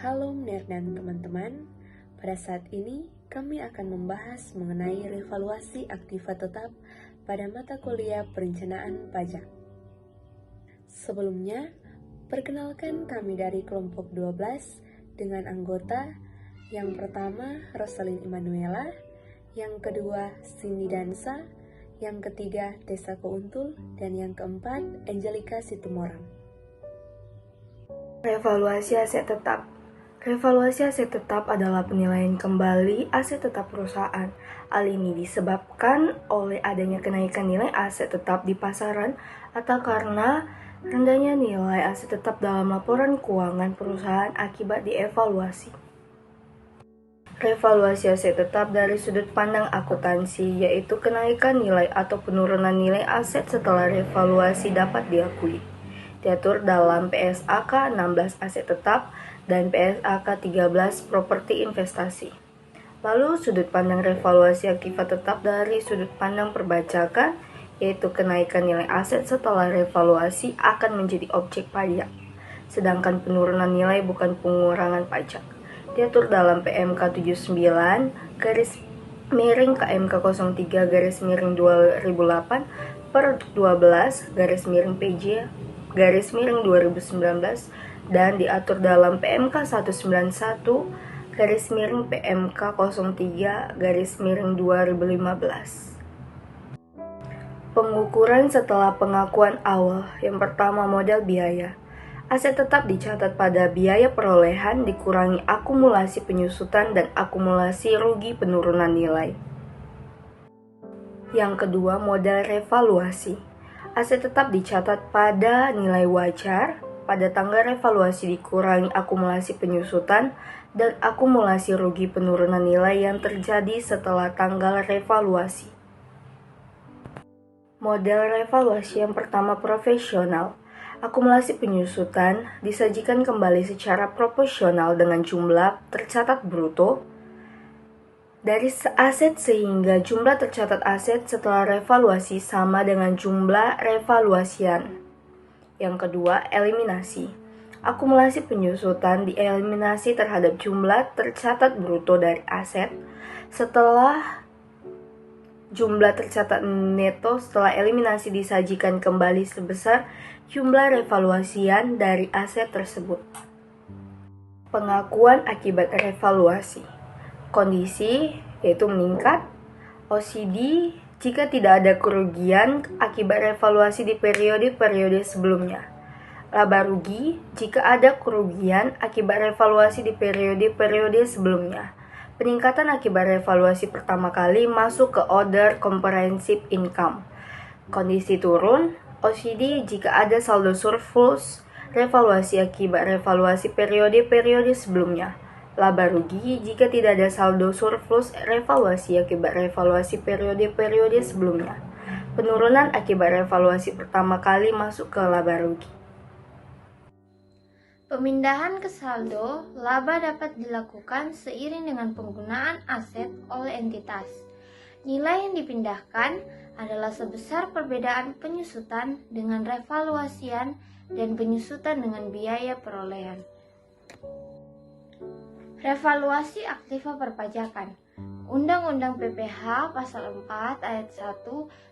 Halo Ner dan teman-teman, pada saat ini kami akan membahas mengenai revaluasi aktiva tetap pada mata kuliah perencanaan pajak. Sebelumnya, perkenalkan kami dari kelompok 12 dengan anggota yang pertama Rosalyn Emanuela, yang kedua Cindy Dansa, yang ketiga Tessa Kountul, dan yang keempat Angelica Situmorang. Revaluasi aset tetap. Revaluasi aset tetap adalah penilaian kembali aset tetap perusahaan. Hal ini disebabkan oleh adanya kenaikan nilai aset tetap di pasaran atau karena rendahnya nilai aset tetap dalam laporan keuangan perusahaan akibat dievaluasi. Revaluasi aset tetap dari sudut pandang akuntansi yaitu kenaikan nilai atau penurunan nilai aset setelah revaluasi dapat diakui. Diatur dalam PSAK 16 aset tetap dan PSAK 13 properti investasi. Lalu sudut pandang revaluasi aktiva tetap dari sudut pandang perpajakan, yaitu kenaikan nilai aset setelah revaluasi akan menjadi objek pajak, sedangkan penurunan nilai bukan pengurangan pajak. Diatur dalam PMK 79 garis miring KMK 03 garis miring 2008 per 12 garis miring PJ garis miring 2019 dan diatur dalam PMK 191 garis miring PMK 03 garis miring 2015. Pengukuran setelah pengakuan awal. Yang pertama, modal biaya. Aset tetap dicatat pada biaya perolehan dikurangi akumulasi penyusutan dan akumulasi rugi penurunan nilai. Yang kedua, modal revaluasi. Aset tetap dicatat pada nilai wajar, pada tanggal revaluasi dikurangi akumulasi penyusutan dan akumulasi rugi penurunan nilai yang terjadi setelah tanggal revaluasi. Model revaluasi yang pertama, profesional. Akumulasi penyusutan disajikan kembali secara proporsional dengan jumlah tercatat bruto dari aset sehingga jumlah tercatat aset setelah revaluasi sama dengan jumlah revaluasian. Yang kedua, eliminasi. Akumulasi penyusutan dieliminasi terhadap jumlah tercatat bruto dari aset setelah jumlah tercatat neto setelah eliminasi disajikan kembali sebesar jumlah revaluasian dari aset tersebut. Pengakuan akibat revaluasi. Kondisi yaitu meningkat. OCD jika tidak ada kerugian akibat revaluasi di periode-periode sebelumnya. Laba rugi jika ada kerugian akibat revaluasi di periode-periode sebelumnya. Peningkatan akibat revaluasi pertama kali masuk ke order comprehensive income. Kondisi turun, OCD jika ada saldo surplus revaluasi akibat revaluasi periode-periode sebelumnya. Laba rugi jika tidak ada saldo surplus revaluasi akibat revaluasi periode-periode sebelumnya. Penurunan akibat revaluasi pertama kali masuk ke laba rugi. Pemindahan ke saldo laba dapat dilakukan seiring dengan penggunaan aset oleh entitas. Nilai yang dipindahkan adalah sebesar perbedaan penyusutan dengan revaluasian dan penyusutan dengan biaya perolehan. Revaluasi aktiva perpajakan. Undang-Undang PPH Pasal 4 Ayat 1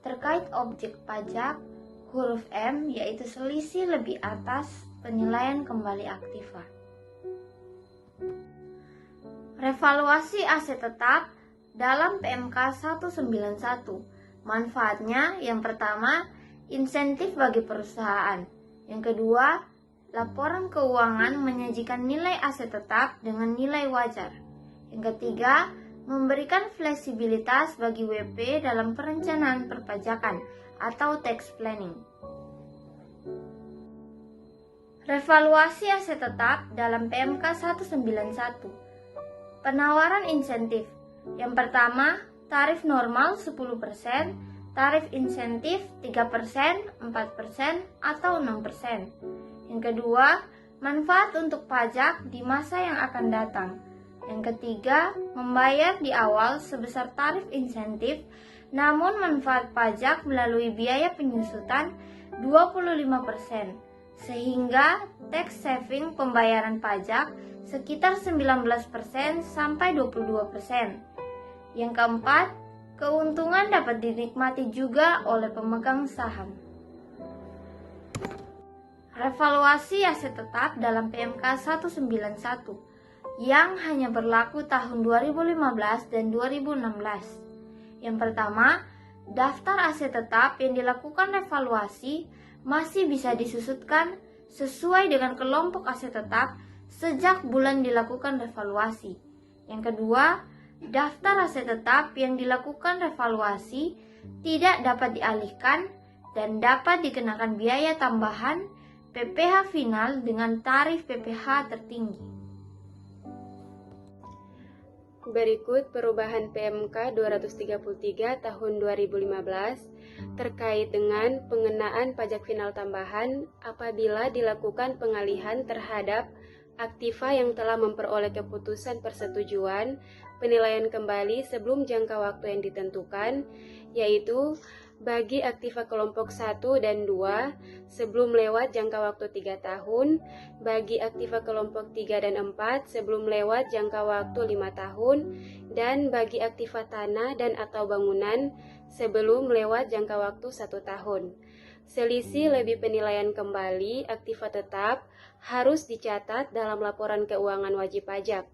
terkait objek pajak huruf M yaitu selisih lebih atas penilaian kembali aktiva. Revaluasi aset tetap dalam PMK 191. Manfaatnya yang pertama, insentif bagi perusahaan. Yang kedua, laporan keuangan menyajikan nilai aset tetap dengan nilai wajar. Yang ketiga, memberikan fleksibilitas bagi WP dalam perencanaan perpajakan atau tax planning. Revaluasi aset tetap dalam PMK 191. Penawaran insentif. Yang pertama, tarif normal 10%, tarif insentif 3%, 4%, atau 6%. Yang kedua, manfaat untuk pajak di masa yang akan datang. Yang ketiga, membayar di awal sebesar tarif insentif, namun manfaat pajak melalui biaya penyusutan 25%. sehingga tax saving pembayaran pajak sekitar 19% sampai 22%. Yang keempat, keuntungan dapat dinikmati juga oleh pemegang saham. Revaluasi aset tetap dalam PMK 191 yang hanya berlaku tahun 2015 dan 2016. Yang pertama, daftar aset tetap yang dilakukan revaluasi masih bisa disusutkan sesuai dengan kelompok aset tetap sejak bulan dilakukan revaluasi. Yang kedua, daftar aset tetap yang dilakukan revaluasi tidak dapat dialihkan dan dapat dikenakan biaya tambahan PPh final dengan tarif PPh tertinggi. Berikut perubahan PMK 233 tahun 2015 terkait dengan pengenaan pajak final tambahan apabila dilakukan pengalihan terhadap aktiva yang telah memperoleh keputusan persetujuan penilaian kembali sebelum jangka waktu yang ditentukan, yaitu bagi aktiva kelompok 1 dan 2 sebelum lewat jangka waktu 3 tahun, bagi aktiva kelompok 3 dan 4 sebelum lewat jangka waktu 5 tahun, dan bagi aktiva tanah dan atau bangunan sebelum lewat jangka waktu 1 tahun. Selisih lebih penilaian kembali aktiva tetap harus dicatat dalam laporan keuangan wajib pajak.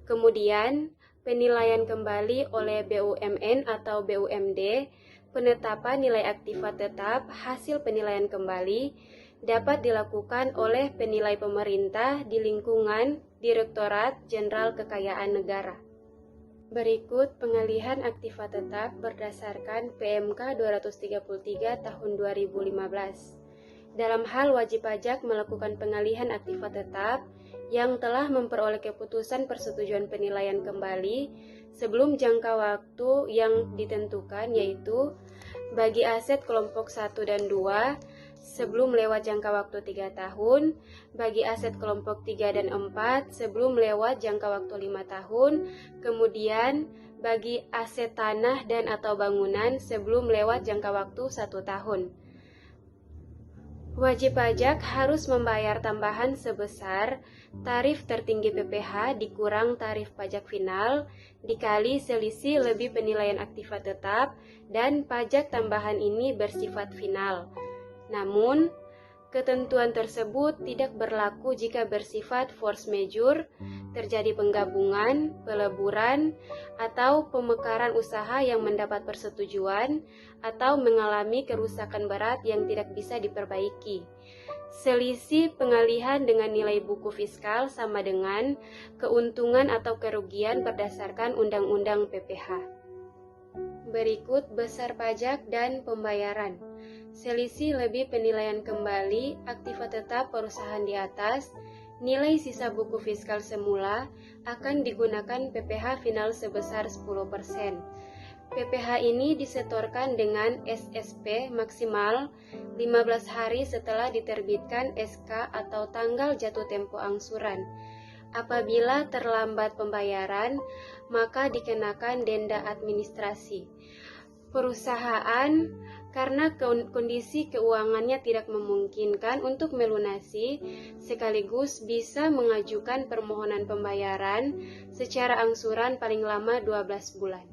Kemudian, penilaian kembali oleh BUMN atau BUMD, penetapan nilai aktiva tetap hasil penilaian kembali dapat dilakukan oleh penilai pemerintah di lingkungan Direktorat Jenderal Kekayaan Negara. Berikut pengalihan aktiva tetap berdasarkan PMK 233 tahun 2015. Dalam hal wajib pajak melakukan pengalihan aktiva tetap yang telah memperoleh keputusan persetujuan penilaian kembali sebelum jangka waktu yang ditentukan, yaitu bagi aset kelompok 1 dan 2 sebelum lewat jangka waktu 3 tahun, bagi aset kelompok 3 dan 4 sebelum lewat jangka waktu 5 tahun, kemudian bagi aset tanah dan atau bangunan sebelum lewat jangka waktu 1 tahun. Wajib pajak harus membayar tambahan sebesar tarif tertinggi PPh dikurang tarif pajak final dikali selisih lebih penilaian aktiva tetap, dan pajak tambahan ini bersifat final. Namun, ketentuan tersebut tidak berlaku jika bersifat force majeure, terjadi penggabungan, peleburan, atau pemekaran usaha yang mendapat persetujuan, atau mengalami kerusakan berat yang tidak bisa diperbaiki. Selisih pengalihan dengan nilai buku fiskal sama dengan keuntungan atau kerugian berdasarkan Undang-Undang PPh. Berikut besar pajak dan pembayaran. Selisih lebih penilaian kembali aktiva tetap perusahaan di atas, nilai sisa buku fiskal semula akan digunakan PPh final sebesar 10%. PPh ini disetorkan dengan SSP maksimal 15 hari setelah diterbitkan SK atau tanggal jatuh tempo angsuran. Apabila terlambat pembayaran, maka dikenakan denda administrasi. Perusahaan karena kondisi keuangannya tidak memungkinkan untuk melunasi, sekaligus bisa mengajukan permohonan pembayaran secara angsuran paling lama 12 bulan.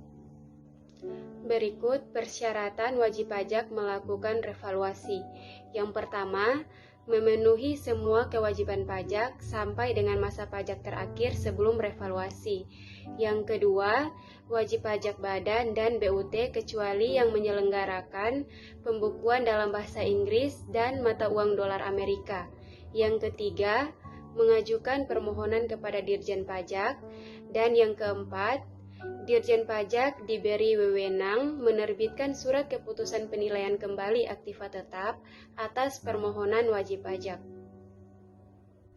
Berikut persyaratan wajib pajak melakukan revaluasi. Yang pertama, memenuhi semua kewajiban pajak sampai dengan masa pajak terakhir sebelum revaluasi. Yang kedua, wajib pajak badan dan BUT kecuali yang menyelenggarakan pembukuan dalam bahasa Inggris dan mata uang dolar Amerika. Yang ketiga, mengajukan permohonan kepada Dirjen Pajak. Dan yang keempat, Dirjen Pajak diberi wewenang menerbitkan surat keputusan penilaian kembali aktiva tetap atas permohonan wajib pajak.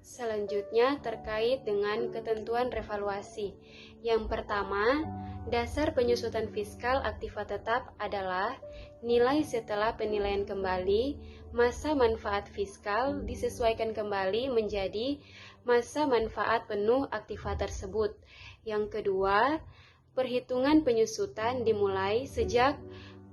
Selanjutnya terkait dengan ketentuan revaluasi. Yang pertama, dasar penyusutan fiskal aktiva tetap adalah nilai setelah penilaian kembali, masa manfaat fiskal disesuaikan kembali menjadi masa manfaat penuh aktiva tersebut. Yang kedua, perhitungan penyusutan dimulai sejak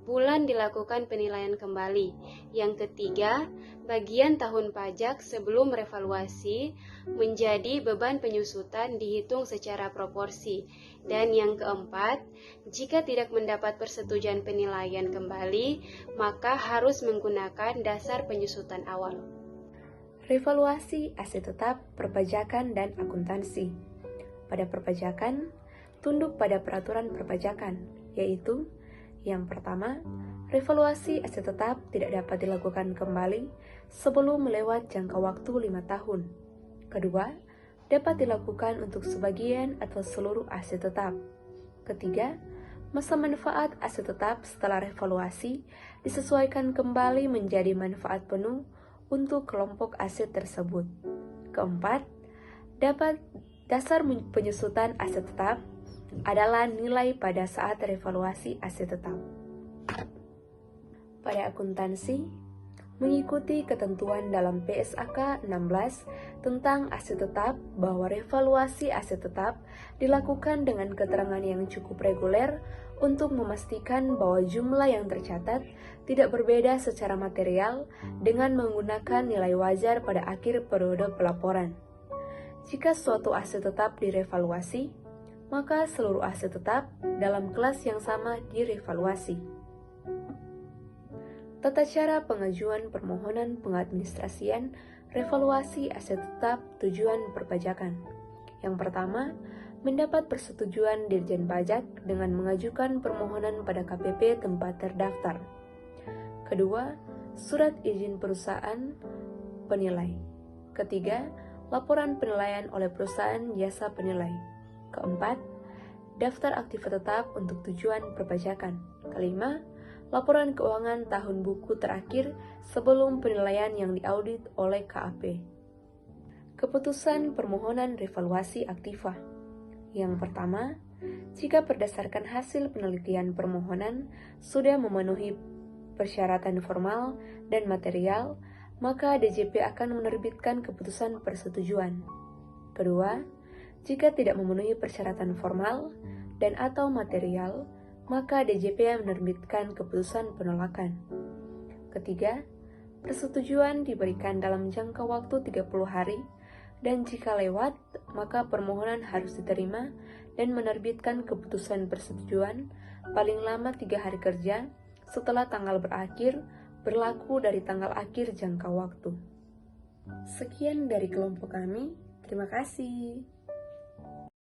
bulan dilakukan penilaian kembali. Yang ketiga, bagian tahun pajak sebelum revaluasi menjadi beban penyusutan dihitung secara proporsi. Dan yang keempat, jika tidak mendapat persetujuan penilaian kembali, maka harus menggunakan dasar penyusutan awal. Revaluasi aset tetap, perpajakan, dan akuntansi. Pada perpajakan, tunduk pada peraturan perpajakan, yaitu yang pertama, revaluasi aset tetap tidak dapat dilakukan kembali sebelum melewat jangka waktu 5 tahun. Kedua, dapat dilakukan untuk sebagian atau seluruh aset tetap. Ketiga, masa manfaat aset tetap setelah revaluasi disesuaikan kembali menjadi manfaat penuh untuk kelompok aset tersebut. Keempat, dasar penyusutan aset tetap adalah nilai pada saat revaluasi aset tetap. Pada akuntansi, mengikuti ketentuan dalam PSAK 16 tentang aset tetap bahwa revaluasi aset tetap dilakukan dengan keterangan yang cukup reguler untuk memastikan bahwa jumlah yang tercatat tidak berbeda secara material dengan menggunakan nilai wajar pada akhir periode pelaporan. Jika suatu aset tetap direvaluasi, maka seluruh aset tetap dalam kelas yang sama direvaluasi. Tata cara pengajuan permohonan pengadministrasian revaluasi aset tetap tujuan perpajakan. Yang pertama, mendapat persetujuan Dirjen Pajak dengan mengajukan permohonan pada KPP tempat terdaftar. Kedua, surat izin perusahaan penilai. Ketiga, laporan penilaian oleh perusahaan jasa penilai. Keempat, daftar aktiva tetap untuk tujuan perpajakan. Kelima, laporan keuangan tahun buku terakhir sebelum penilaian yang diaudit oleh KAP. Keputusan permohonan revaluasi aktiva. Yang pertama, jika berdasarkan hasil penelitian permohonan sudah memenuhi persyaratan formal dan material, maka DJP akan menerbitkan keputusan persetujuan. Kedua, jika tidak memenuhi persyaratan formal dan atau material, maka DJP menerbitkan keputusan penolakan. Ketiga, persetujuan diberikan dalam jangka waktu 30 hari, dan jika lewat, maka permohonan harus diterima dan menerbitkan keputusan persetujuan paling lama 3 hari kerja setelah tanggal berakhir, berlaku dari tanggal akhir jangka waktu. Sekian dari kelompok kami, terima kasih.